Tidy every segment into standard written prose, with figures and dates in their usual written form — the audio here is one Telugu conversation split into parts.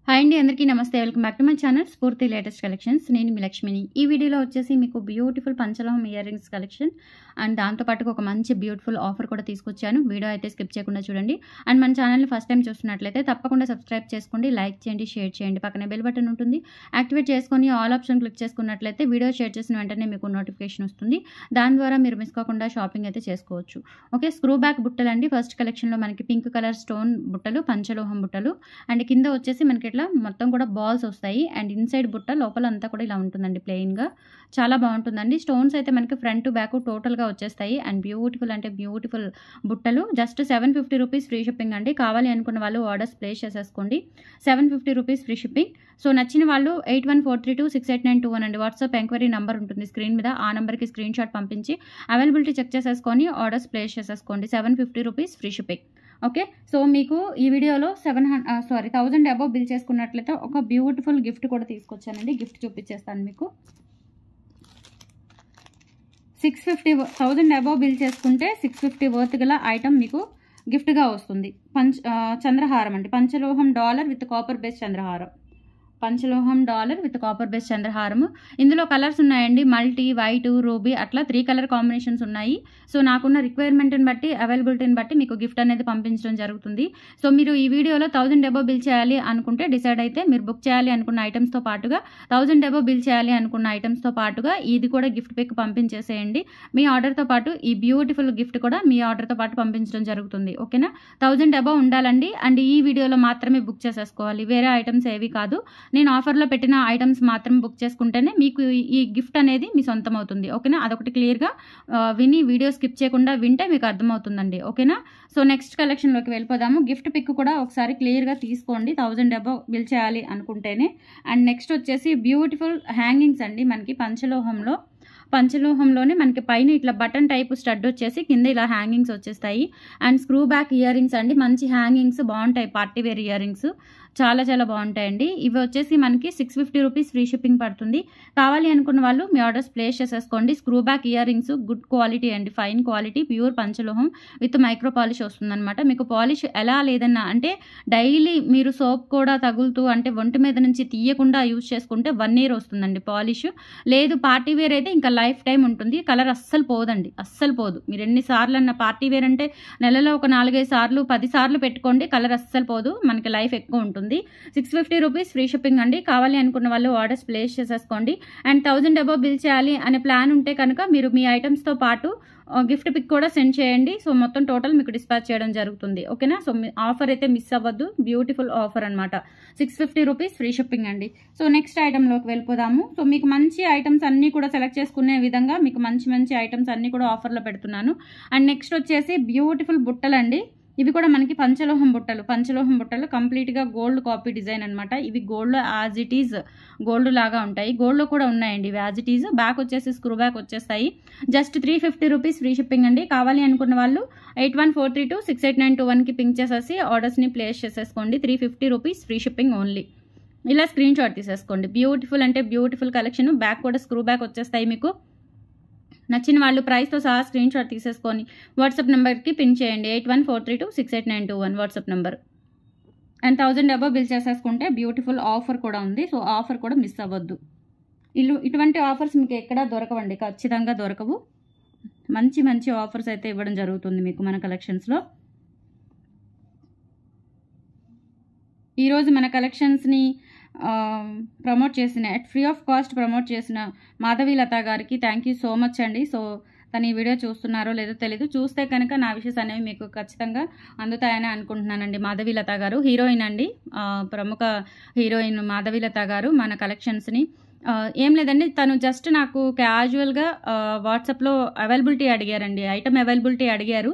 హాయ్ అండి, అందరికీ నమస్తే. Welcome back to my channel Spoorthi latest collections. నేను మీ లక్ష్మిని. ఈ వీడియోలో వచ్చేసి మీకు beautiful panchaloham earrings collection and దాంతోపాటు ఒక మంచి బ్యూటిఫుల్ ఆఫర్ కూడా తీసుకొచ్చాను. వీడియో అయితే స్కిప్ చేయకుండా చూడండి. అండ్ మన ఛానల్ని ఫస్ట్ టైం చూస్తున్నట్లయితే తప్పకుండా సబ్స్క్రైబ్ చేసుకోండి, లైక్ చేయండి, షేర్ చేయండి. పక్కనే బెల్ బటన్ ఉంటుంది, యాక్టివేట్ చేసుకొని ఆల్ ఆప్షన్ క్లిక్ చేసుకున్నట్లయితే వీడియో షేర్ చేసిన వెంటనే మీకు నోటిఫికేషన్ వస్తుంది. దాని ద్వారా మీరు మిస్ కాకుండా షాపింగ్ అయితే చేసుకోవచ్చు. ఓకే, స్క్రూ బ్యాక్ బుట్టలు అండి. ఫస్ట్ కలెక్షన్లో మనకి పింక్ కలర్ స్టోన్ బుట్టలు, పంచలోహం బుట్టలు. అండ్ కింద వచ్చేసి మనకి ఇట్లా మొత్తం కూడా బాల్స్ వస్తాయి. అండ్ ఇన్సైడ్ బుట్ట లోపల అంతా కూడా ఇలా ఉంటుందండి, ప్లెయిన్గా. చాలా బాగుంటుందండి. స్టోన్స్ అయితే మనకి ఫ్రంట్ బ్యాక్ టోటల్గా వచ్చేస్తాయి. అండ్ బ్యూటిఫుల్ అంటే బ్యూటిఫుల్ బుట్టలు. జస్ట్ 750 రూపీస్ ఫ్రీ షిప్పింగ్ అండి. కావాలి అనుకున్న వాళ్ళు ఆర్డర్స్ ప్లేస్ చేసేసుకోండి. 750 రూపీస్ ఫ్రీ షిప్పింగ్. సో నచ్చిన వాళ్ళు 8143268921 అండి వాట్సాప్ ఎంక్వైరీ నెంబర్ ఉంటుంది స్క్రీన్ మీద. ఆ నెంబర్కి స్క్రీన్ షాట్ పంపించి అవైలబిలిటీ చెక్ చేసేసుకొని ఆర్డర్స్ ప్లేస్ చేసేసుకోండి. 750 rupees free shipping. Okay, so మీకు ఈ వీడియోలో 1000 అబవ్ బిల్ చేసుకున్నట్లయితే ఒక బ్యూటిఫుల్ గిఫ్ట్ కూడా తీసుకొచ్చానండి. గిఫ్ట్ చూపించేస్తాను మీకు. 1000 అబవ్ బిల్ చేసుకుంటే 650 వర్త్ గల ఐటమ్ మీకు గిఫ్ట్గా వస్తుంది. చంద్రహారం అండి, panchaloham dollar with copper base చంద్రహారం. Panchaloham dollar with copper base చంద్రహారము. ఇందులో కలర్స్ ఉన్నాయండి, మల్టీ, వైట్, రూబీ, అట్లా 3 కలర్ కాంబినేషన్స్ ఉన్నాయి. సో నాకున్న రిక్వైర్మెంట్ని బట్టి, అవైలబిలిటీని బట్టి మీకు గిఫ్ట్ అనేది పంపించడం జరుగుతుంది. సో మీరు ఈ వీడియోలో 1000 అబవ్ బిల్ చేయాలి అనుకుంటే డిసైడ్ అయితే మీరు బుక్ చేయాలి అనుకున్న ఐటమ్స్తో పాటుగా 1000 అబవ్ బిల్ చేయాలి అనుకున్న ఐటమ్స్తో పాటుగా ఇది కూడా గిఫ్ట్ పిక్ పంపించేసేయండి. మీ ఆర్డర్తో పాటు ఈ బ్యూటిఫుల్ గిఫ్ట్ కూడా మీ ఆర్డర్తో పాటు పంపించడం జరుగుతుంది. ఓకేనా, 1000 అబవ్ ఉండాలండి. అండ్ ఈ వీడియోలో మాత్రమే బుక్ చేసేసుకోవాలి, వేరే ఐటమ్స్ ఏవి కాదు. నేను ఆఫర్లో పెట్టిన ఐటమ్స్ మాత్రం బుక్ చేసుకుంటేనే మీకు ఈ గిఫ్ట్ అనేది మీ సొంతం అవుతుంది. ఓకేనా, అదొకటి క్లియర్గా విని వీడియో స్కిప్ చేయకుండా వింటే మీకు అర్థమవుతుందండి. ఓకేనా, సో నెక్స్ట్ కలెక్షన్లోకి వెళ్ళిపోదాము. గిఫ్ట్ పిక్ కూడా ఒకసారి క్లియర్గా తీసుకోండి 1000 అబవ్ బిల్ చేయాలి అనుకుంటేనే. అండ్ నెక్స్ట్ వచ్చేసి బ్యూటిఫుల్ హ్యాంగింగ్స్ అండి. మనకి పంచలోహంలోనే మనకి పైన ఇట్లా బటన్ టైప్ స్టడ్ వచ్చేసి కింద ఇలా హ్యాంగింగ్స్ వచ్చేస్తాయి. And screw back ear rings అండి, మంచి హ్యాంగింగ్స్ బాగుంటాయి, పార్టీ వేర్ ఇయర్ రింగ్స్ చాలా చాలా బాగుంటాయండి. ఇవి వచ్చేసి మనకి 650 రూపీస్ ఫ్రీ షిప్పింగ్ పడుతుంది. కావాలి అనుకున్న వాళ్ళు మీ ఆర్డర్స్ ప్లేస్ చేసేసుకోండి. Screw back earrings good quality అండి, fine quality, pure panchaloham with micro polish వస్తుందన్నమాట. మీకు పాలిష్ ఎలా లేదన్నా అంటే డైలీ మీరు సోప్ కూడా తగులుతూ అంటే ఒంటి మీద నుంచి తీయకుండా యూజ్ చేసుకుంటే 1 year వస్తుందండి పాలిష్. లేదు పార్టీ వేర్ అయితే ఇంకా లైఫ్ టైం ఉంటుంది. కలర్ అస్సలు పోదండి, అస్సలు పోదు. మీరు ఎన్నిసార్లు అన్న పార్టీ వేర్ అంటే నెలలో ఒక 4-5 సార్లు 10 సార్లు పెట్టుకోండి, కలర్ అస్సలు పోదు, మనకి లైఫ్ ఎక్కువ ఉంటుంది. 650 రూపీస్ ఫ్రీ షిప్పింగ్ అండి. కావాలి అనుకున్న వాళ్ళు ఆర్డర్స్ ప్లేస్ చేసేసుకోండి. అండ్ 1000 అబవ్ బిల్ చేయాలి అనే ప్లాన్ ఉంటే కనుక మీరు మీ ఐటమ్స్తో పాటు గిఫ్ట్ పిక్ కూడా సెండ్ చేయండి. సో మొత్తం టోటల్ మీకు డిస్పాచ్ చేయడం జరుగుతుంది. ఓకేనా, సో ఆఫర్ అయితే మిస్ అవ్వద్దు, బ్యూటిఫుల్ ఆఫర్ అనమాట. 650 రూపీస్ ఫ్రీ షిప్పింగ్ అండి. సో నెక్స్ట్ ఐటెంలోకి వెళ్ళిపోదాము. సో మీకు మంచి ఐటమ్స్ అన్నీ కూడా సెలెక్ట్ చేసుకునే విధంగా మీకు మంచి మంచి ఐటమ్స్ అన్నీ కూడా ఆఫర్లో పెడుతున్నాను. అండ్ నెక్స్ట్ వచ్చేసి బ్యూటిఫుల్ బుట్టలు అండి. ఇవి కూడా మనకి పంచలోహం బుట్టలు కంప్లీట్గా గోల్డ్ కాపీ డిజైన్ అనమాట. ఇవి గోల్డ్లో యాజ్ ఇట్ ఈజ్ గోల్డ్ లాగా ఉంటాయి. గోల్డ్లో కూడా ఉన్నాయండి ఇవి యాజ్ ఇట్ ఈజ్. బ్యాక్ వచ్చేసి స్క్రూ బ్యాక్ వచ్చేస్తాయి. జస్ట్ 350 రూపీస్ ఫ్రీ షిప్పింగ్ అండి. కావాలి అనుకున్న వాళ్ళు 8143268921కి పింక్ చేసేసి ఆర్డర్స్ని ప్లేస్ చేసేసుకోండి. 350 రూపీస్ ఫ్రీ షిప్పింగ్ ఓన్లీ. ఇలా స్క్రీన్ షాట్ తీసేసుకోండి. బ్యూటిఫుల్ అంటే బ్యూటిఫుల్ కలెక్షన్. బ్యాక్ కూడా స్క్రూ బ్యాక్ వచ్చేస్తాయి. మీకు నచ్చిన వాళ్ళు ప్రైస్తో సహా స్క్రీన్ షాట్ తీసేసుకొని వాట్సాప్ నెంబర్కి పిన్ చేయండి. 8143268921 WhatsApp number. And 1000 above bill చేసేసుకుంటే బ్యూటిఫుల్ ఆఫర్ కూడా ఉంది. సో ఆఫర్ కూడా మిస్ అవ్వద్దు. ఇటువంటి ఆఫర్స్ మీకు ఎక్కడా దొరకవండి, ఖచ్చితంగా దొరకవు. మంచి మంచి ఆఫర్స్ అయితే ఇవ్వడం జరుగుతుంది మీకు మన కలెక్షన్స్లో. ఈరోజు మన కలెక్షన్స్ని ప్రమోట్ చేసిన at free of cost promote చేసిన మాధవి లత గారికి థ్యాంక్ యూ సో మచ్ అండి. సో తను ఈ వీడియో చూస్తున్నారో లేదో తెలీదు, చూస్తే కనుక నా విషయస్ అనేవి మీకు ఖచ్చితంగా అందుతాయని అనుకుంటున్నానండి. మాధవి లత గారు హీరోయిన్ అండి, ప్రముఖ హీరోయిన్ మాధవి లత గారు మన కలెక్షన్స్ని ఏం లేదండి, తను జస్ట్ నాకు క్యాజువల్గా వాట్సాప్లో అవైలబిలిటీ అడిగారండి, ఐటమ్ అవైలబిలిటీ అడిగారు.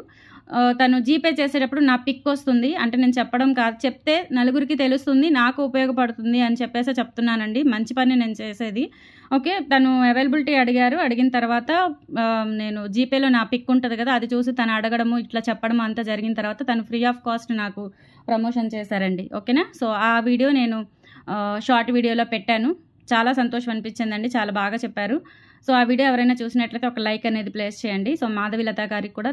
తను జీపే చేసేటప్పుడు నా పిక్ వస్తుంది, అంటే నేను చెప్పడం కాదు, చెప్తే నలుగురికి తెలుస్తుంది, నాకు ఉపయోగపడుతుంది అని చెప్పేసి చెప్తున్నానండి. మంచి పని నేను చేసేది. ఓకే, తను అవైలబిలిటీ అడిగారు. అడిగిన తర్వాత నేను జీపేలో నా పిక్ ఉంటుంది కదా, అది చూసి తను అడగడము ఇట్లా చెప్పడం అంతా జరిగిన తర్వాత తను ఫ్రీ ఆఫ్ కాస్ట్ నాకు ప్రమోషన్ చేశారండి. ఓకేనా, సో ఆ వీడియో నేను షార్ట్ వీడియోలో పెట్టాను. చాలా సంతోషం అనిపించిందండి, చాలా బాగా చెప్పారు. సో ఆ వీడియో ఎవరైనా చూసినట్లయితే ఒక లైక్ అనేది ప్లేస్ చేయండి. సో మాధవి లత గారికి కూడా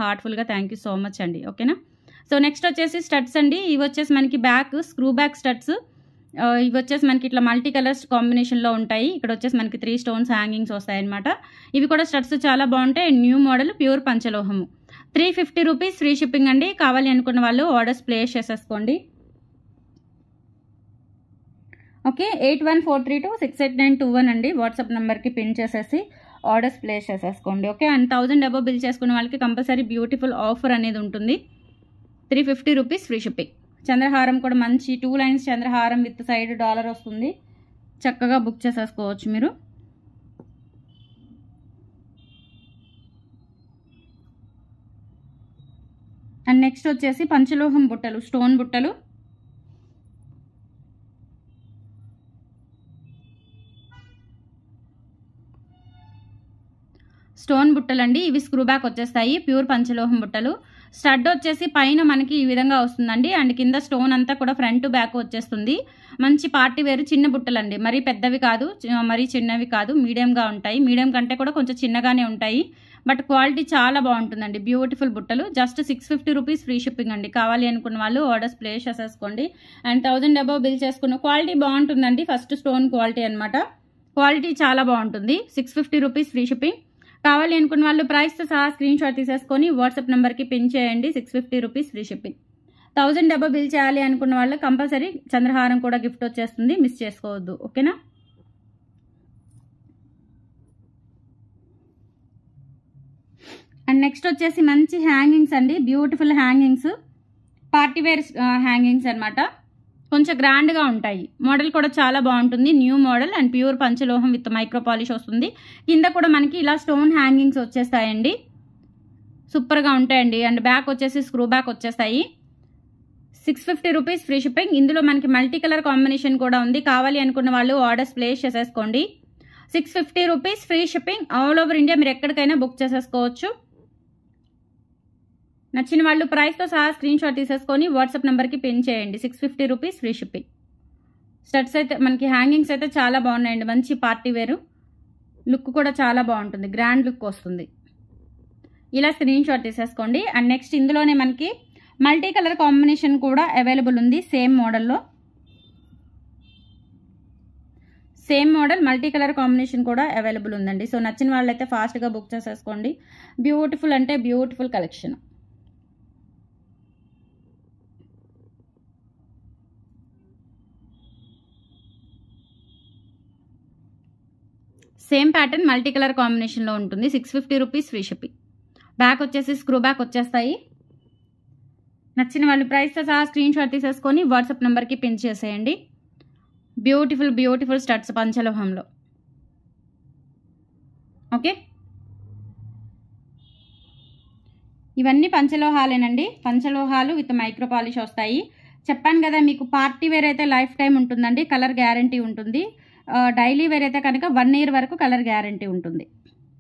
హార్ట్ఫుల్గా థ్యాంక్ యూ సో మచ్ అండి. ఓకేనా, సో నెక్స్ట్ వచ్చేసి స్టడ్స్ అండి. ఇవి వచ్చేసి మనకి బ్యాక్ స్క్రూ బ్యాక్ స్టడ్స్. ఇవి వచ్చేసి మనకి ఇట్లా మల్టీ కలర్స్ కాంబినేషన్లో ఉంటాయి. ఇక్కడ వచ్చేసి మనకి 3 స్టోన్స్ హ్యాంగింగ్స్ వస్తాయన్నమాట. ఇవి కూడా స్టడ్స్ చాలా బాగుంటాయి. న్యూ మోడల్ ప్యూర్ పంచలోహము. 350 రూపీస్ ఫ్రీ షిప్పింగ్ అండి. కావాలి అనుకున్న వాళ్ళు ఆర్డర్స్ ప్లేస్ చేసేసుకోండి. ఓకే, 8143268921 అండి వాట్సాప్ నెంబర్కి పిన్ చేసేసి ఆర్డర్స్ ప్లేస్ చేసేసుకోండి. ఓకే, అండ్ 1000 అబవ్ బిల్ చేసుకున్న వాళ్ళకి కంపల్సరీ బ్యూటిఫుల్ ఆఫర్ అనేది ఉంటుంది. 350 రూపీస్ ఫ్రీ షిప్పింగ్. చంద్రహారం కూడా మంచి 2 లైన్స్ చంద్రహారం విత్ సైడ్ డాలర్ వస్తుంది. చక్కగా బుక్ చేసేసుకోవచ్చు మీరు. అండ్ నెక్స్ట్ వచ్చేసి పంచలోహం బుట్టలు, స్టోన్ బుట్టలు. స్టోన్ బుట్టలు అండి. ఇవి స్క్రూ బ్యాక్ వచ్చేస్తాయి. ప్యూర్ పంచలోహం బుట్టలు. స్టడ్ వచ్చేసి పైన మనకి ఈ విధంగా వస్తుందండి. అండ్ కింద స్టోన్ అంతా కూడా ఫ్రంట్ బ్యాక్ వచ్చేస్తుంది. మంచి పార్టీ వేరు చిన్న బుట్టలు అండి. మరీ పెద్దవి కాదు, మరీ చిన్నవి కాదు, మీడియంగా ఉంటాయి. మీడియం కంటే కూడా కొంచెం చిన్నగానే ఉంటాయి. బట్ క్వాలిటీ చాలా బాగుంటుందండి. బ్యూటిఫుల్ బుట్టలు. జస్ట్ 650 రూపీస్ ఫ్రీ షిప్పింగ్ అండి. కావాలి అనుకున్న వాళ్ళు ఆర్డర్స్ ప్లేస్ చేసేసుకోండి. అండ్ 1000 అబవ్ బిల్ చేసుకున్న క్వాలిటీ బాగుంటుందండి. ఫస్ట్ స్టోన్ క్వాలిటీ అనమాట. క్వాలిటీ చాలా బాగుంటుంది. 650 రూపీస్ ఫ్రీ షిప్పింగ్. కావాలి అనుకున్న వాళ్ళు ప్రైస్తో సహా స్క్రీన్ షాట్ తీసేసుకొని వాట్సాప్ నెంబర్కి పిన్ చేయండి. 650 rupees free shipping. 1000 above bill చేయాలి అనుకున్న వాళ్ళు కంపల్సరీ చంద్రహారం కూడా గిఫ్ట్ వచ్చేస్తుంది. మిస్ చేసుకోవద్దు. ఓకేనా? అండ్ నెక్స్ట్ వచ్చేసి మంచి హ్యాంగింగ్స్ అండి. బ్యూటిఫుల్ హ్యాంగింగ్స్, పార్టీవేర్ హ్యాంగింగ్స్ అనమాట. కొంచెం గ్రాండ్గా ఉంటాయి. మోడల్ కూడా చాలా బాగుంటుంది. New model and pure panchaloham with micro polish వస్తుంది. కింద కూడా మనకి ఇలా స్టోన్ హ్యాంగింగ్స్ వచ్చేస్తాయండి. సూపర్గా ఉంటాయండి. అండ్ బ్యాక్ వచ్చేసి స్క్రూ బ్యాక్ వచ్చేస్తాయి. 650 రూపీస్ ఫ్రీ షిప్పింగ్. ఇందులో మనకి మల్టీ కలర్ కాంబినేషన్ కూడా ఉంది. కావాలి అనుకున్న వాళ్ళు ఆర్డర్స్ ప్లేస్ చేసేసుకోండి. 650 rupees free shipping. All over India మీరు ఎక్కడికైనా బుక్ చేసేసుకోవచ్చు. నచ్చిన వాళ్ళు ప్రైస్తో సహా స్క్రీన్ షాట్ తీసేసుకొని వాట్సాప్ నెంబర్కి పిన్ చేయండి. 650 రూపీస్ ఫ్రీ షిప్పింగ్. స్టడ్స్ అయితే మనకి హ్యాంగింగ్స్ అయితే చాలా బాగున్నాయండి. మంచి పార్టీ వేరు లుక్ కూడా చాలా బాగుంటుంది. గ్రాండ్ లుక్ వస్తుంది. ఇలా స్క్రీన్ షాట్ తీసేసుకోండి. అండ్ నెక్స్ట్ ఇందులోనే మనకి మల్టీ కలర్ కాంబినేషన్ కూడా అవైలబుల్ ఉంది. సేమ్ మోడల్లో same model multi colour combination కూడా అవైలబుల్ ఉందండి. సో నచ్చిన వాళ్ళైతే ఫాస్ట్గా బుక్ చేసేసుకోండి. బ్యూటిఫుల్ అంటే beautiful collection. Same pattern multi colour కాంబినేషన్లో ఉంటుంది. 650 రూపీస్ ఫ్రీ షిప్పింగ్. బ్యాక్ వచ్చేసి స్క్రూ బ్యాక్ వచ్చేస్తాయి. నచ్చిన వాళ్ళు ప్రైస్తో సహా స్క్రీన్ షాట్ తీసేసుకొని వాట్సాప్ నెంబర్కి పిన్ చేసేయండి. బ్యూటిఫుల్ బ్యూటిఫుల్ స్టడ్స్ పంచలోహంలో. ఓకే, ఇవన్నీ పంచలోహాలేనండి. పంచలోహాలు విత్ మైక్రో పాలిష్ వస్తాయి. చెప్పాను కదా మీకు పార్టీ వేర్ అయితే లైఫ్ టైం ఉంటుందండి. కలర్ గ్యారంటీ ఉంటుంది. డైలీ వేర్ అయితే కనుక 1 ఇయర్ వరకు కలర్ గ్యారంటీ ఉంటుంది.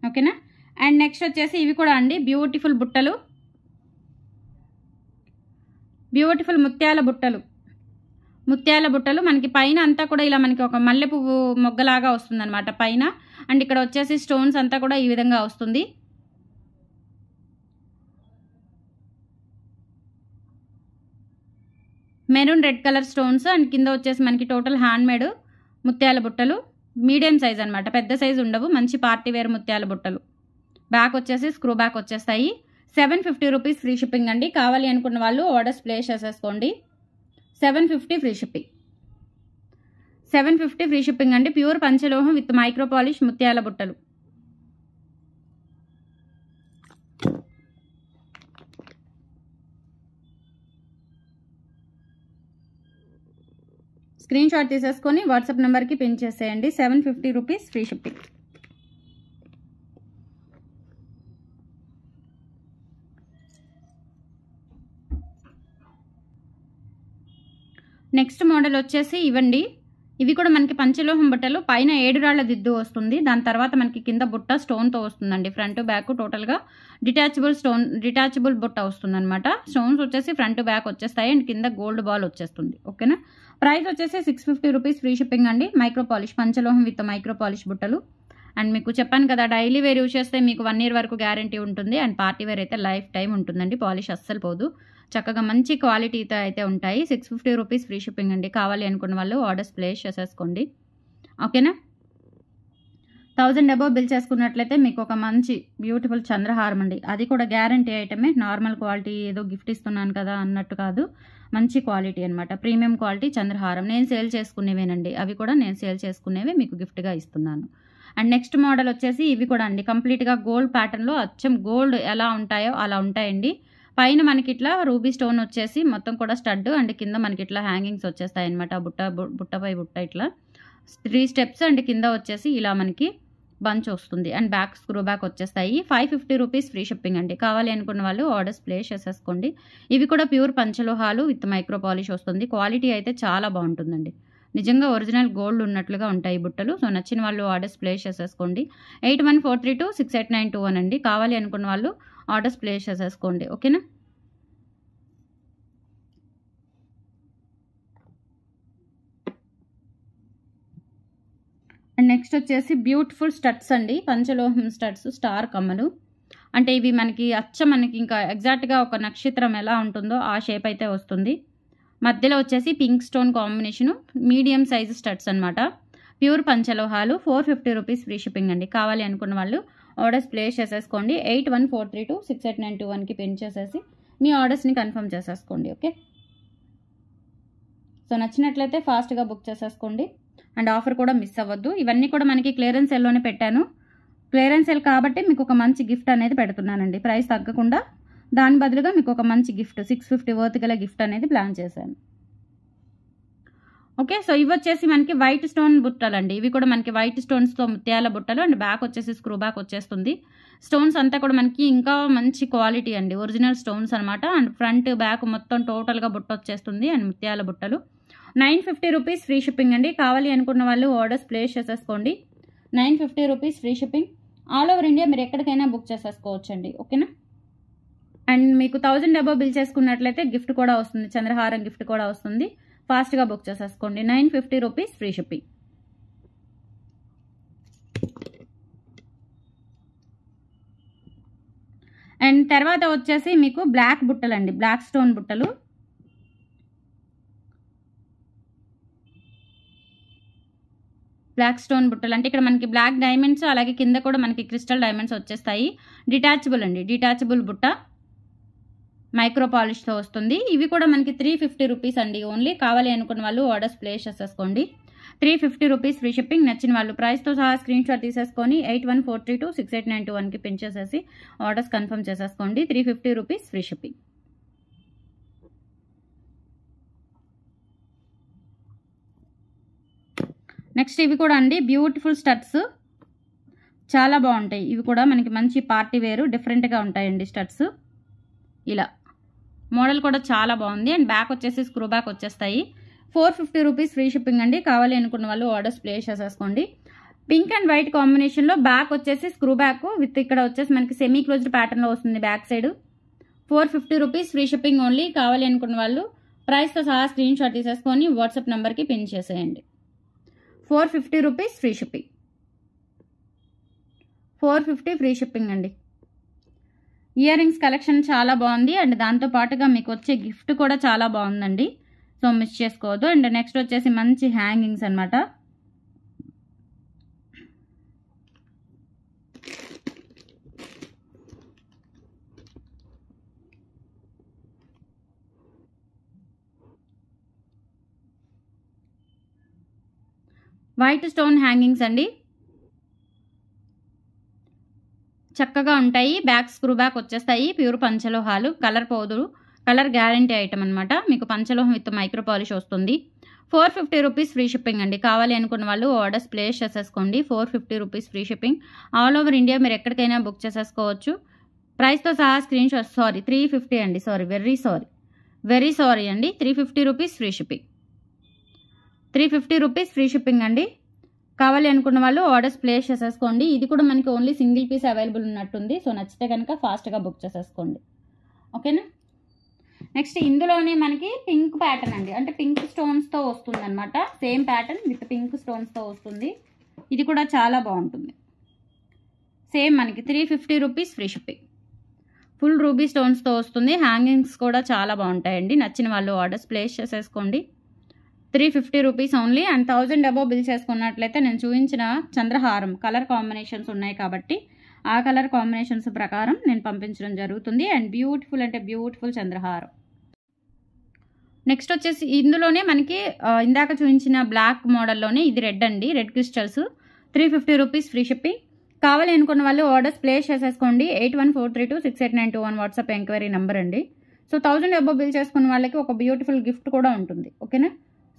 ఓకేనా? అండ్ నెక్స్ట్ వచ్చేసి ఇవి కూడా అండి బ్యూటిఫుల్ బుట్టలు. బ్యూటిఫుల్ ముత్యాల బుట్టలు. ముత్యాల బుట్టలు మనకి పైన అంతా కూడా ఇలా మనకి ఒక మల్లె పువ్వు మొగ్గలాగా వస్తుంది అనమాట పైన. అండ్ ఇక్కడ వచ్చేసి స్టోన్స్ అంతా కూడా ఈ విధంగా వస్తుంది. Maroon red colour stones. And కింద వచ్చేసి మనకి టోటల్ హ్యాండ్ మేడ్ ముత్యాల బుట్టలు. మీడియం సైజ్ అనమాట, పెద్ద సైజ్ ఉండవు. మంచి పార్టీ వేర్ ముత్యాల బుట్టలు. బ్యాక్ వచ్చేసి స్క్రూ బ్యాక్ వచ్చేస్తాయి. 750 రూపీస్ ఫ్రీ షిప్పింగ్ అండి. కావాలి అనుకున్న వాళ్ళు ఆర్డర్స్ ప్లేస్ చేసేసుకోండి. 750 ఫ్రీ షిప్పింగ్. 750 ఫ్రీ షిప్పింగ్ అండి. Pure panchaloham with micro polish ముత్యాల బుట్టలు. స్క్రీన్ షాట్ తీసేసుకొని వాట్సాప్ నెంబర్కి పిన్ చేసేయండి. 750 rupees free shipping. Next model వచ్చేసి ఇవ్వండి. ఇవి కూడా మనకి పంచలోహం బుట్టలు. పైన 7 రాళ్ల దిద్దు వస్తుంది. దాని తర్వాత మనకి కింద బుట్ట స్టోన్తో వస్తుందండి. ఫ్రంట్ బ్యాక్ టోటల్గా డిటాచబుల్ బుట్ట వస్తుంది అనమాట. స్టోన్స్ వచ్చేసి ఫ్రంట్ బ్యాక్ వచ్చేస్తాయి. అండ్ కింద గోల్డ్ బాల్ వచ్చేస్తుంది. ఓకేనా? ప్రైస్ వచ్చేసి 650 రూపీస్ ఫ్రీ షిప్పింగ్ అండి. Micro polish panchaloham with micro polish బుట్టలు. అండ్ మీకు చెప్పాను కదా డైలీ వేర్ యూజ్ చేస్తే మీకు 1 ఇయర్ వరకు గ్యారంటీ ఉంటుంది. అండ్ పార్టీ వేర్ అయితే లైఫ్ టైం ఉంటుందండి. పాలిష్ అస్సలు పోదు. చక్కగా మంచి క్వాలిటీతో అయితే ఉంటాయి. 650 రూపీస్ ఫ్రీ షిప్పింగ్ అండి. కావాలి అనుకున్న వాళ్ళు ఆర్డర్స్ ప్లేస్ చేసేసుకోండి. ఓకేనా? 1000 అబోవ్ బిల్ చేసుకున్నట్లయితే మీకు ఒక మంచి బ్యూటిఫుల్ చంద్రహారం అండి. అది కూడా గ్యారంటీ ఐటమే. నార్మల్ క్వాలిటీ ఏదో గిఫ్ట్ ఇస్తున్నాను కదా అన్నట్టు కాదు. మంచి క్వాలిటీ అనమాట. ప్రీమియం క్వాలిటీ చంద్రహారం. నేను సేల్ చేసుకునేవేనండి. అవి కూడా నేను సేల్ చేసుకునేవే మీకు గిఫ్ట్గా ఇస్తున్నాను. అండ్ నెక్స్ట్ మోడల్ వచ్చేసి ఇవి కూడా అండి. కంప్లీట్గా గోల్డ్ ప్యాటర్న్లో అచ్చం గోల్డ్ ఎలా ఉంటాయో అలా ఉంటాయండి. పైన మనకి ఇట్లా రూబీ స్టోన్ వచ్చేసి మొత్తం కూడా స్టడ్ అండ్ కింద మనకి ఇట్లా హ్యాంగింగ్స్ వచ్చేస్తాయి అనమాట. బుట్టపై బుట్ట ఇట్లా 3 స్టెప్స్ అండ్ కింద వచ్చేసి ఇలా మనకి బంచ్ వస్తుంది. అండ్ బ్యాక్ స్క్రూ బ్యాక్ వచ్చేస్తాయి. 550 రూపీస్ ఫ్రీ షిప్పింగ్ అండి. కావాలి అనుకున్న వాళ్ళు ఆర్డర్స్ ప్లేస్ చేసేసుకోండి. ఇవి కూడా ప్యూర్ పంచలోహాలు విత్ మైక్రో పాలిష్ వస్తుంది. క్వాలిటీ అయితే చాలా బాగుంటుందండి. నిజంగా ఒరిజినల్ గోల్డ్ ఉన్నట్లుగా ఉంటాయి బుట్టలు. సో నచ్చిన వాళ్ళు ఆర్డర్స్ ప్లేస్ చేసేసుకోండి. 8143268921 అండి. కావాలి అనుకున్న వాళ్ళు ఆర్డర్స్ ప్లేస్ చేసేసుకోండి. ఓకేనా? అండ్ నెక్స్ట్ వచ్చేసి బ్యూటిఫుల్ స్టడ్స్ అండి. పంచలోహం స్టడ్స్, స్టార్ కమ్మలు. అంటే ఇవి మనకి మనకి ఇంకా ఎగ్జాక్ట్గా ఒక నక్షత్రం ఎలా ఉంటుందో ఆ షేప్ అయితే వస్తుంది. మధ్యలో వచ్చేసి pink stone combination, medium size studs అనమాట. ప్యూర్ పంచలోహాలు. 450 రూపీస్ ఫ్రీ షిప్పింగ్ అండి. కావాలి అనుకున్న వాళ్ళు ఆర్డర్స్ ప్లేస్ చేసేసుకోండి. 8143268921కి పిన్ చేసేసి మీ ఆర్డర్స్ని కన్ఫర్మ్ చేసేసుకోండి. ఓకే? సో నచ్చినట్లయితే ఫాస్ట్గా బుక్ చేసేసుకోండి. అండ్ ఆఫర్ కూడా మిస్ అవ్వద్దు. ఇవన్నీ కూడా మనకి క్లియరెన్స్ సెల్లోనే పెట్టాను. క్లియరెన్స్ సెల్ కాబట్టి మీకు ఒక మంచి గిఫ్ట్ అనేది పెడుతున్నానండి. ప్రైస్ తగ్గకుండా దాని బదులుగా మీకు ఒక మంచి గిఫ్ట్ 650 వర్త్ గల గిఫ్ట్ అనేది ప్లాన్ చేశాను. ఓకే? సో ఇవి వచ్చేసి మనకి వైట్ స్టోన్ బుట్టలు అండి. ఇవి కూడా మనకి వైట్ స్టోన్స్తో ముత్యాల బుట్టలు. అండ్ బ్యాక్ వచ్చేసి స్క్రూ బ్యాక్ వచ్చేస్తుంది. స్టోన్స్ అంతా కూడా మనకి ఇంకా మంచి క్వాలిటీ అండి. ఒరిజినల్ స్టోన్స్ అనమాట. అండ్ ఫ్రంట్ బ్యాక్ మొత్తం టోటల్గా బుట్ట వచ్చేస్తుంది. అండ్ ముత్యాల బుట్టలు. 950 రూపీస్ ఫ్రీ షిప్పింగ్ అండి. కావాలి అనుకున్న వాళ్ళు ఆర్డర్స్ ప్లేస్ చేసేసుకోండి. 950 rupees free shipping. All over India మీరు ఎక్కడికైనా బుక్ చేసేసుకోవచ్చండి. ఓకేనా? అండ్ మీకు 1000 అబోవ్ బిల్ చేసుకున్నట్లయితే గిఫ్ట్ కూడా వస్తుంది. చంద్రహారం గిఫ్ట్ కూడా వస్తుంది. ఫాస్ట్గా బుక్ చేసేసుకోండి. 950 రూపీస్ ఫ్రీ షిప్పింగ్. అండ్ తర్వాత వచ్చేసి మీకు బ్లాక్ బుట్టలు అండి. బ్లాక్ స్టోన్ బుట్టలు. బ్లాక్ స్టోన్ బుట్టలు అంటే ఇక్కడ మనకి బ్లాక్ డైమండ్స్, అలాగే కింద కూడా మనకి క్రిస్టల్ డైమండ్స్ వచ్చేస్తాయి. డిటాచబుల్ అండి. డిటాచబుల్ బుట్ట మైక్రో పాలిష్తో వస్తుంది. ఇవి కూడా మనకి 350 రూపీస్ అండి ఓన్లీ. కావాలి అనుకున్న వాళ్ళు ఆర్డర్స్ ప్లేస్ చేసేసుకోండి. 350 రూపీస్ ఫ్రీ షిప్పింగ్. నచ్చిన వాళ్ళు ప్రైస్తో సహా స్క్రీన్ షాట్ తీసేసుకొని 8143268921కి పిన్ చేసేసి ఆర్డర్స్ కన్ఫర్మ్ చేసేసుకోండి. 350 రూపీస్ ఫ్రీ షిప్పింగ్. నెక్స్ట్ ఇవి కూడా అండి బ్యూటిఫుల్ స్టడ్స్. చాలా బాగుంటాయి. ఇవి కూడా మనకి మంచి పార్టీ వేరు డిఫరెంట్గా ఉంటాయండి స్టడ్స్. ఇలా మోడల్ కూడా చాలా బాగుంది. అండ్ బ్యాక్ వచ్చేసి స్క్రూ బ్యాక్ వచ్చేస్తాయి. 450 రూపీస్ ఫ్రీ షిప్పింగ్ అండి. కావాలి అనుకున్న వాళ్ళు ఆర్డర్స్ ప్లేస్ చేసేసుకోండి. పింక్ అండ్ వైట్ కాంబినేషన్లో బ్యాక్ వచ్చేసి స్క్రూ బ్యాక్ విత్ ఇక్కడ వచ్చేసి మనకి సెమీ క్లోజ్డ్ ప్యాటర్న్లో వస్తుంది back side. 450 rupees free shipping only. కావాలి అనుకున్న వాళ్ళు ప్రైస్తో సహా స్క్రీన్ షాట్ తీసేసుకొని వాట్సాప్ నెంబర్కి పిన్ చేసేయండి. 450 rupees free shipping. 450 free shipping అండి. ఇయర్ రింగ్స్ కలెక్షన్ చాలా బాగుంది. అండ్ దాంతోపాటుగా మీకు వచ్చే గిఫ్ట్ కూడా చాలా బాగుందండి. సో మిస్ చేసుకోవద్దు. అండ్ నెక్స్ట్ వచ్చేసి మంచి హ్యాంగింగ్స్ అనమాట. వైట్ స్టోన్ హ్యాంగింగ్స్ అండి. చక్కగా ఉంటాయి. బ్యాక్ స్క్రూ బ్యాక్ వచ్చేస్తాయి. ప్యూర్ పంచలోహాలు. కలర్ పోదు. కలర్ గ్యారంటీ ఐటమ్ అనమాట. మీకు పంచలోహం విత్ మైక్రో పాలిష్ వస్తుంది. 450 రూపీస్ ఫ్రీ షిప్పింగ్ అండి. కావాలి అనుకున్న వాళ్ళు ఆర్డర్స్ ప్లేస్ చేసేసుకోండి. 450 rupees free shipping. All over India మీరు ఎక్కడికైనా బుక్ చేసేసుకోవచ్చు. ప్రైస్తో సహా స్క్రీన్ షాట్ 350 అండి. వెరీ సారీ అండి. 350 rupees free shipping. 350 rupees free shipping అండి. కావాలి అనుకున్న వాళ్ళు ఆర్డర్స్ ప్లేస్ చేసేసుకోండి. ఇది కూడా మనకి ఓన్లీ సింగిల్ పీస్ అవైలబుల్ ఉన్నట్టుంది. సో నచ్చితే కనుక ఫాస్ట్గా బుక్ చేసేసుకోండి. ఓకేనా? నెక్స్ట్ ఇందులోనే మనకి పింక్ ప్యాటర్న్ అండి. అంటే పింక్ స్టోన్స్తో వస్తుంది అనమాట. సేమ్ ప్యాటర్న్ విత్ పింక్ స్టోన్స్తో వస్తుంది. ఇది కూడా చాలా బాగుంటుంది. సేమ్ మనకి 350 rupees free shipping. Full ruby స్టోన్స్తో వస్తుంది. హ్యాంగింగ్స్ కూడా చాలా బాగుంటాయండి. నచ్చిన వాళ్ళు ఆర్డర్స్ ప్లేస్ చేసేసుకోండి. 350 rupees only. And 1000 above bill చేసుకున్నట్లయితే నేను చూపించిన చంద్రహారం కలర్ కాంబినేషన్స్ ఉన్నాయి కాబట్టి ఆ కలర్ కాంబినేషన్స్ ప్రకారం నేను పంపించడం జరుగుతుంది. అండ్ బ్యూటిఫుల్ అంటే బ్యూటిఫుల్ చంద్రహారం. నెక్స్ట్ వచ్చేసి ఇందులోనే మనకి ఇందాక చూపించిన బ్లాక్ మోడల్లోనే ఇది రెడ్ అండి. Red crystals 350 rupees free shipping. కావాలి అనుకున్న వాళ్ళు ఆర్డర్స్ ప్లేస్ చేసేసుకోండి. 8143268921 వాట్సాప్ ఎంక్వైరీ నెంబర్ అండి. సో 1000 అబోవ్ బిల్ చేసుకున్న వాళ్ళకి ఒక బ్యూటిఫుల్ గిఫ్ట్ కూడా ఉంటుంది. ఓకేనా?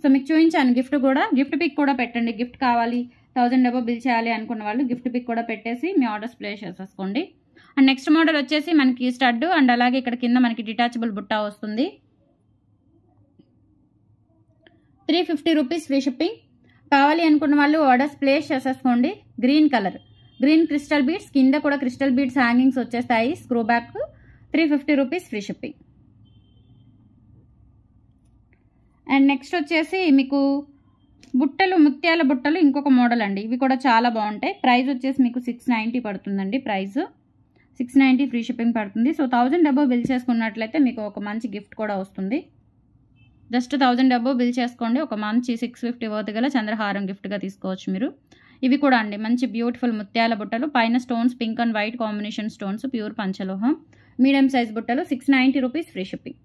సో మీకు చూపించాను గిఫ్ట్ కూడా. గిఫ్ట్ పిక్ కూడా పెట్టండి. గిఫ్ట్ కావాలి 1000 అబోవ్ బిల్ చేయాలి అనుకున్న వాళ్ళు గిఫ్ట్ పిక్ కూడా పెట్టేసి మీ ఆర్డర్స్ ప్లేస్ చేసేసుకోండి. అండ్ నెక్స్ట్ మోడల్ వచ్చేసి మనకి స్టడ్ అండ్ అలాగే ఇక్కడ కింద మనకి డిటాచబుల్ బుట్ట వస్తుంది. 350 రూపీస్ ఫ్రీ షిప్పింగ్. కావాలి అనుకున్న వాళ్ళు ఆర్డర్స్ ప్లేస్ చేసేసుకోండి. Green colour, green crystal beads, కింద కూడా క్రిస్టల్ బీడ్స్ హ్యాంగింగ్స్ వచ్చేస్తాయి. Screw back 350 rupees free shipping. And next వచ్చేసి మీకు బుట్టలు, ముత్యాల బుట్టలు ఇంకొక మోడల్ అండి. ఇవి కూడా చాలా బాగుంటాయి. ప్రైస్ వచ్చేసి మీకు 690 పడుతుందండి. ప్రైస్ 690 ఫ్రీ షిప్పింగ్ పడుతుంది. సో 1000 అబోవ్ బిల్ చేసుకున్నట్లయితే మీకు ఒక మంచి గిఫ్ట్ కూడా వస్తుంది. జస్ట్ 1000 అబోవ్ బిల్ చేసుకోండి. ఒక మంచి 650 వర్త్ గల చంద్రహారం గిఫ్ట్గా తీసుకోవచ్చు మీరు. ఇవి కూడా అండి మంచి బ్యూటిఫుల్ ముత్యాల బుట్టలు. పైన stones pink and white combination stones, pure పంచలోహం, మీడియం సైజ్ బుట్టలు 690 రూపీస్ ఫ్రీ షిప్పింగ్.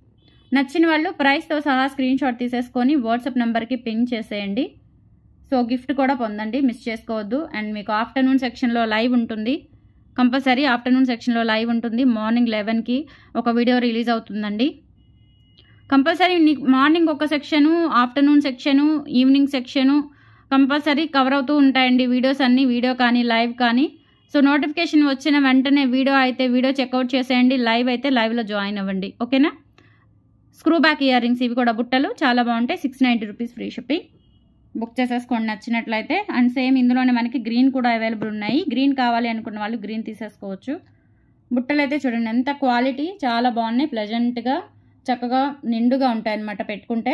నచ్చిన వాళ్ళు ప్రైస్తో సహా స్క్రీన్ షాట్ తీసేసుకొని వాట్సాప్ నెంబర్కి పింక్ చేసేయండి. సో గిఫ్ట్ కూడా పొందండి, మిస్ చేసుకోవద్దు. అండ్ మీకు ఆఫ్టర్నూన్ సెక్షన్లో లైవ్ ఉంటుంది. కంపల్సరీ ఆఫ్టర్నూన్ సెక్షన్లో లైవ్ ఉంటుంది. మార్నింగ్ 11కి ఒక వీడియో రిలీజ్ అవుతుందండి. కంపల్సరీ మార్నింగ్ ఒక section, afternoon section, evening section compulsory cover అవుతూ ఉంటాయండి వీడియోస్ అన్నీ. వీడియో కానీ లైవ్ కానీ. సో నోటిఫికేషన్ వచ్చిన వెంటనే వీడియో అయితే వీడియో చెక్అవుట్ చేసేయండి, లైవ్ అయితే లైవ్లో జాయిన్ అవ్వండి. ఓకేనా? స్క్రూ బ్యాక్ ఇయర్ రింగ్స్ ఇవి కూడా బుట్టలు చాలా బాగుంటాయి. 690 రూపీస్ ఫ్రీ షిప్పింగ్. బుక్ చేసేసుకోండి నచ్చినట్లయితే. అండ్ సేమ్ ఇందులోనే మనకి గ్రీన్ కూడా అవైలబుల్ ఉన్నాయి. గ్రీన్ కావాలి అనుకున్న వాళ్ళు గ్రీన్ తీసేసుకోవచ్చు. బుట్టలు అయితే చూడండి ఎంత క్వాలిటీ, చాలా బాగున్నాయి. ప్లెజెంట్గా చక్కగా నిండుగా ఉంటాయి అన్నమాట పెట్టుకుంటే.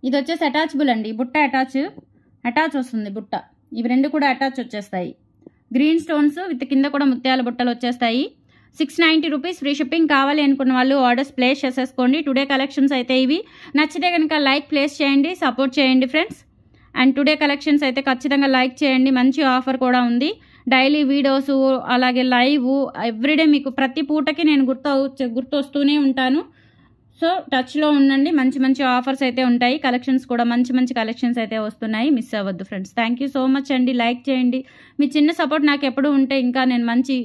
ఇది వచ్చేసి అటాచబుల్ అండి. బుట్ట అటాచ్ వస్తుంది బుట్ట. ఇవి రెండు కూడా అటాచ్ వచ్చేస్తాయి. గ్రీన్ స్టోన్స్ విత్ కింద కూడా ముత్యాల బుట్టలు వచ్చేస్తాయి. 690 రూపీస్ ఫ్రీ షిప్పింగ్. కావాలి అనుకున్న వాళ్ళు ఆర్డర్స్ ప్లేస్ చేసేసుకోండి. టుడే కలెక్షన్స్ అయితే ఇవి. నచ్చితే కనుక లైక్ ప్లేస్ చేయండి, సపోర్ట్ చేయండి ఫ్రెండ్స్. అండ్ టుడే కలెక్షన్స్ అయితే ఖచ్చితంగా లైక్ చేయండి. మంచి ఆఫర్ కూడా ఉంది. డైలీ వీడియోస్ అలాగే లైవ్ ఎవ్రీడే మీకు ప్రతి పూటకి నేను గుర్తొస్తూనే ఉంటాను. సో టచ్లో ఉండండి. మంచి మంచి ఆఫర్స్ అయితే ఉంటాయి. కలెక్షన్స్ కూడా మంచి మంచి కలెక్షన్స్ అయితే వస్తున్నాయి. మిస్ అవ్వద్దు friends. Thank you so much అండి. లైక్ చేయండి. మీ చిన్న సపోర్ట్ నాకు ఎప్పుడు ఉంటే ఇంకా నేను మంచి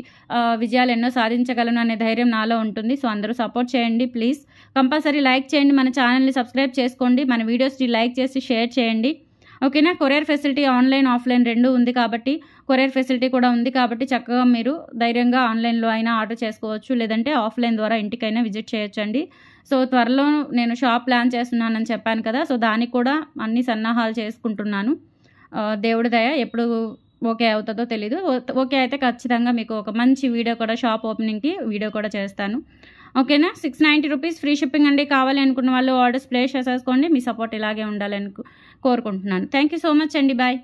విజయాలు ఎన్నో సాధించగలను అనే ధైర్యం నాలో ఉంటుంది. సో అందరూ సపోర్ట్ చేయండి ప్లీజ్. కంపల్సరీ లైక్ చేయండి. మన ఛానల్ని సబ్స్క్రైబ్ చేసుకోండి. మన వీడియోస్ని లైక్ చేసి షేర్ చేయండి. ఓకేనా? కొరియర్ ఫెసిలిటీ ఆన్లైన్ ఆఫ్లైన్ రెండు ఉంది కాబట్టి, కొరియర్ ఫెసిలిటీ కూడా ఉంది కాబట్టి చక్కగా మీరు ధైర్యంగా ఆన్లైన్లో అయినా ఆర్డర్ చేసుకోవచ్చు, లేదంటే ఆఫ్లైన్ ద్వారా ఇంటికైనా విజిట్ చేయొచ్చండి. సో త్వరలో నేను షాప్ ప్లాన్ చేస్తున్నానని చెప్పాను కదా. సో దానికి కూడా అన్ని సన్నాహాలు చేసుకుంటున్నాను. దేవుడి దయ ఎప్పుడు ఓకే అవుతుందో తెలీదు. ఓకే అయితే ఖచ్చితంగా మీకు ఒక మంచి వీడియో కూడా, షాప్ ఓపెనింగ్కి వీడియో కూడా చేస్తాను. ఓకేనా? 690 రూపీస్ ఫ్రీ షిప్పింగ్ అండి. కావాలి అనుకున్న వాళ్ళు ఆర్డర్స్ ప్లేస్ చేసేసుకోండి. మీ సపోర్ట్ ఇలాగే ఉండాలని కోరుకుంటున్నాను. థ్యాంక్ యూ సో మచ్ అండి. బాయ్.